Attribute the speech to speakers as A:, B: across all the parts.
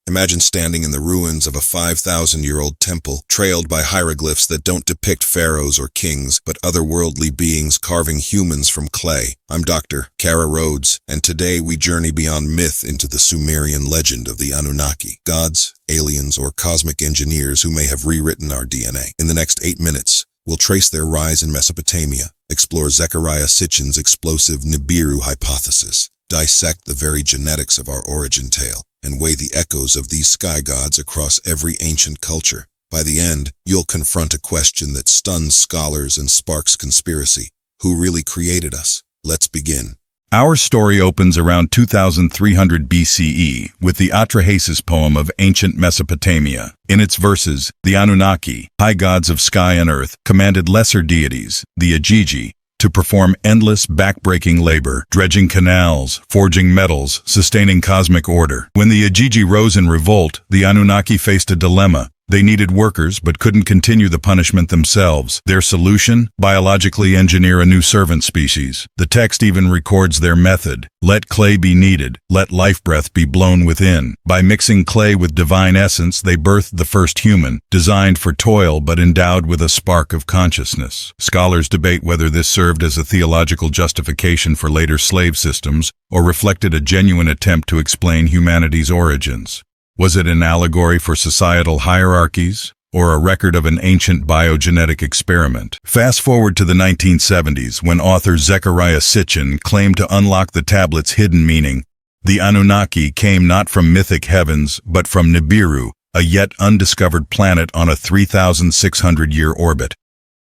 A: Imagine standing in the ruins of a 5,000-year-old temple, trailed by hieroglyphs that don't depict pharaohs or kings, but otherworldly beings carving humans from clay. I'm Dr. Kara Rhodes, and today we journey beyond myth into the Sumerian legend of the Anunnaki, gods, aliens, or cosmic engineers who may have rewritten our DNA. In the next 8 minutes, we'll trace their rise in Mesopotamia, explore Sitchin's explosive Nibiru hypothesis, dissect the very genetics of our origin tale, and weigh the echoes of these sky gods across every ancient culture. By the end, you'll confront a question that stuns scholars and sparks conspiracy. Who really created us? Let's begin.
B: Our story opens around 2300 BCE with the Atrahasis poem of ancient Mesopotamia. In its verses, the Anunnaki, high gods of sky and earth, commanded lesser deities, the Igigi, to perform endless, back-breaking labor, dredging canals, forging metals, sustaining cosmic order. When the Igigi rose in revolt, the Anunnaki faced a dilemma. They needed workers but couldn't continue the punishment themselves. Their solution? Biologically engineer a new servant species. The text even records their method. Let clay be kneaded, let life breath be blown within. By mixing clay with divine essence, they birthed the first human, designed for toil but endowed with a spark of consciousness. Scholars debate whether this served as a theological justification for later slave systems or reflected a genuine attempt to explain humanity's origins. Was it an allegory for societal hierarchies, or a record of an ancient biogenetic experiment? Fast forward to the 1970s, when author Sitchin claimed to unlock the tablet's hidden meaning. The Anunnaki came not from mythic heavens, but from Nibiru, a yet undiscovered planet on a 3,600-year orbit.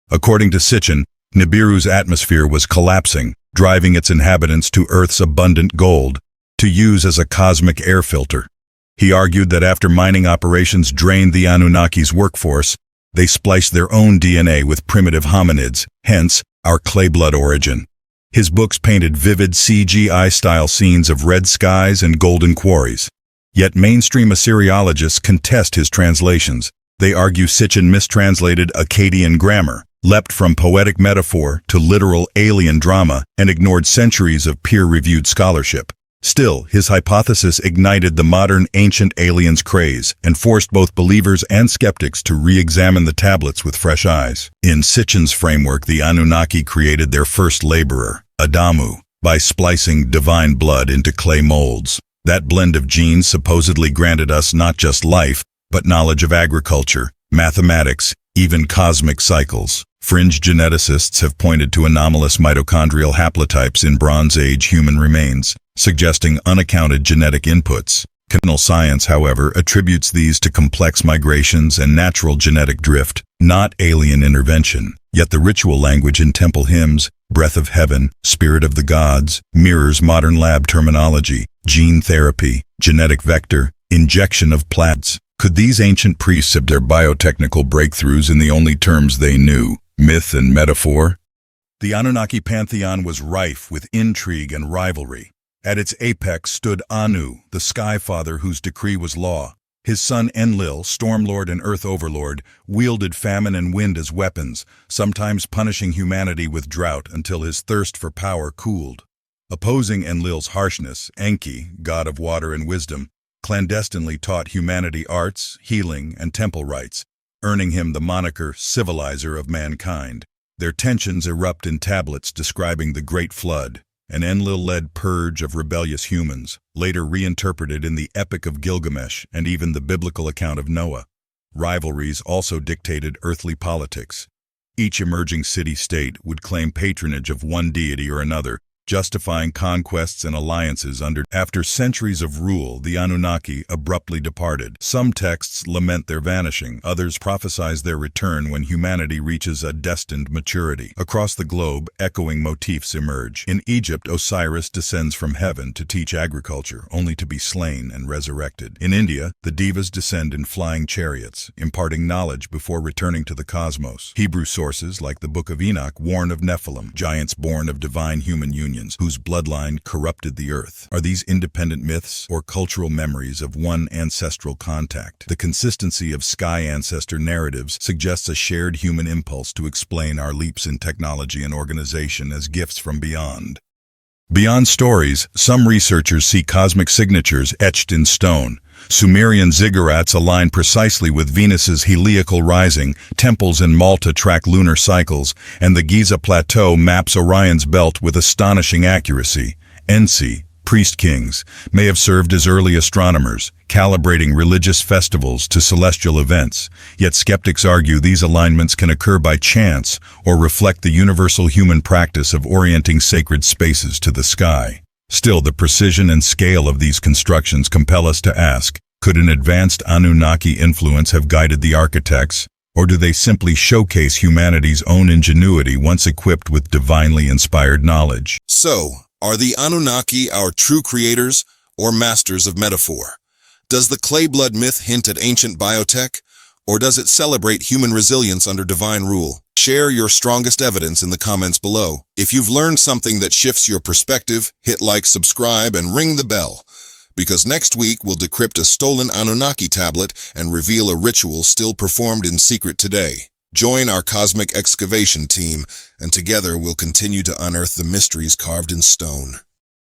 B: According to Sitchin, Nibiru's atmosphere was collapsing, driving its inhabitants to Earth's abundant gold, to use as a cosmic air filter. He argued that after mining operations drained the Anunnaki's workforce, they spliced their own DNA with primitive hominids, hence our clay blood origin. His books painted vivid CGI-style scenes of red skies and golden quarries. Yet mainstream Assyriologists contest his translations. They argue Sitchin mistranslated Akkadian grammar, leapt from poetic metaphor to literal alien drama, and ignored centuries of peer-reviewed scholarship. Still, his hypothesis ignited the modern ancient aliens craze and forced both believers and skeptics to re-examine the tablets with fresh eyes. In Sitchin's framework, the Anunnaki created their first laborer, Adamu, by splicing divine blood into clay molds. That blend of genes supposedly granted us not just life, but knowledge of agriculture, mathematics, even cosmic cycles. Fringe geneticists have pointed to anomalous mitochondrial haplotypes in Bronze Age human remains, suggesting unaccounted genetic inputs. Conventional science, however, attributes these to complex migrations and natural genetic drift, not alien intervention. Yet the ritual language in temple hymns, breath of heaven, spirit of the gods, mirrors modern lab terminology, gene therapy, genetic vector, injection of plants. Could these ancient priests have their biotechnical breakthroughs in the only terms they knew, myth and metaphor? The Anunnaki pantheon was rife with intrigue and rivalry. At its apex stood Anu, the Sky Father whose decree was law. His son Enlil, Stormlord and Earth Overlord, wielded famine and wind as weapons, sometimes punishing humanity with drought until his thirst for power cooled. Opposing Enlil's harshness, Enki, god of water and wisdom, clandestinely taught humanity arts, healing, and temple rites, earning him the moniker civilizer of mankind. Their tensions erupt in tablets describing the Great Flood, an Enlil-led purge of rebellious humans, later reinterpreted in the Epic of Gilgamesh and even the biblical account of Noah. Rivalries also dictated earthly politics. Each emerging city-state would claim patronage of one deity or another, justifying conquests and alliances After centuries of rule, the Anunnaki abruptly departed. Some texts lament their vanishing, others prophesize their return when humanity reaches a destined maturity. Across the globe, echoing motifs emerge. In Egypt, Osiris descends from heaven to teach agriculture, only to be slain and resurrected. In India, the Devas descend in flying chariots, imparting knowledge before returning to the cosmos. Hebrew sources, like the Book of Enoch, warn of Nephilim, giants born of divine human union, whose bloodline corrupted the earth. Are these independent myths or cultural memories of one ancestral contact? The consistency of sky ancestor narratives suggests a shared human impulse to explain our leaps in technology and organization as gifts from beyond. Beyond stories, some researchers see cosmic signatures etched in stone, Sumerian ziggurats align precisely with Venus's heliacal rising, temples in Malta track lunar cycles, and the Giza Plateau maps Orion's belt with astonishing accuracy. Enki, priest kings, may have served as early astronomers, calibrating religious festivals to celestial events, yet skeptics argue these alignments can occur by chance or reflect the universal human practice of orienting sacred spaces to the sky. Still, the precision and scale of these constructions compel us to ask, could an advanced Anunnaki influence have guided the architects, or do they simply showcase humanity's own ingenuity once equipped with divinely inspired knowledge?
A: So, are the Anunnaki our true creators or masters of metaphor? Does the clay blood myth hint at ancient biotech, or does it celebrate human resilience under divine rule? Share your strongest evidence in the comments below. If you've learned something that shifts your perspective, hit like, subscribe, and ring the bell. Because next week we'll decrypt a stolen Anunnaki tablet and reveal a ritual still performed in secret today. Join our cosmic excavation team, and together we'll continue to unearth the mysteries carved in stone.